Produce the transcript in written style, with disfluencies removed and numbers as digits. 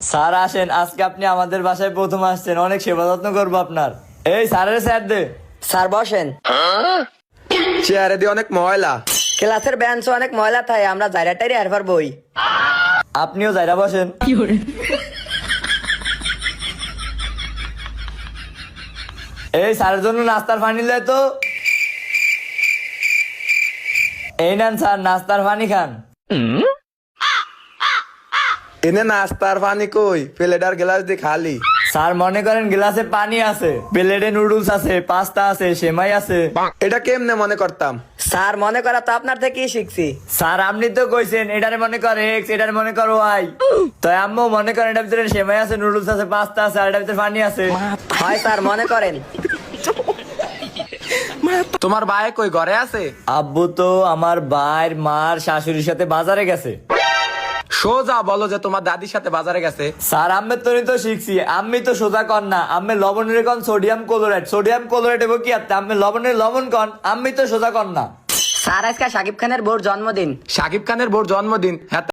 Sir আসেন, আজকে আপনি আমাদের বাসায় প্রথম আসছেন, অনেক সেবা যত্ন করবো আপনার। এই স্যারের স্যার দে। স্যার বসেন। চেয়ারে দিয়ে অনেক ময়লা। ক্লাসের বেঞ্চ অনেক ময়লা থাকে, আমরা জায়গাটাই আর পারবই। আপনিও যাইরা বসেন। এই স্যারের জন্য নাস্তার পানি লে তো। এই নেন স্যার, নাস্তার পানি খান। এনে নাস্তার পানি কই? প্লেটার গ্লাস দিয়ে খালি। স্যার মনে করেন গ্লাসে পানি আছে, প্লেটে নুডলস আছে, পাস্তা আছে, সেমাই আছে। এটা কেমনে মনে করতাম? স্যার মনে করা তো আপনার থেকেই শিখছি। স্যার আপনি তো কইছেন এটারে মনে করে এক্স, এটারে মনে করো ওয়াই। তো আম্মু মনে করেন এটার ভিতরে সেমাই আছে, নুডলস আছে, পাস্তা আছে, আর এটার ভিতরে পানি আছে। হয় স্যার মনে করেন। তোমার ভাই কই, ঘরে আছে? আব্বু তো আমার ভাইয়ের মার শাশুড়ির সাথে বাজারে গেছে। সোজা বলো যে তোমার দাদির সাথে বাজারে গেছে। স্যার আম্মের তো শিখছি, আমি তো সোজা কন না, আমি লবণের কন সোডিয়াম ক্লোরাইড, সোডিয়াম ক্লোরাইড এবং কি আছে, আমি লবণের লবণ কন, আমি তো সোজা কন না। স্যার আজকে শাকিব খানের বউর জন্মদিন। শাকিব খানের বউর জন্মদিন। হ্যাঁ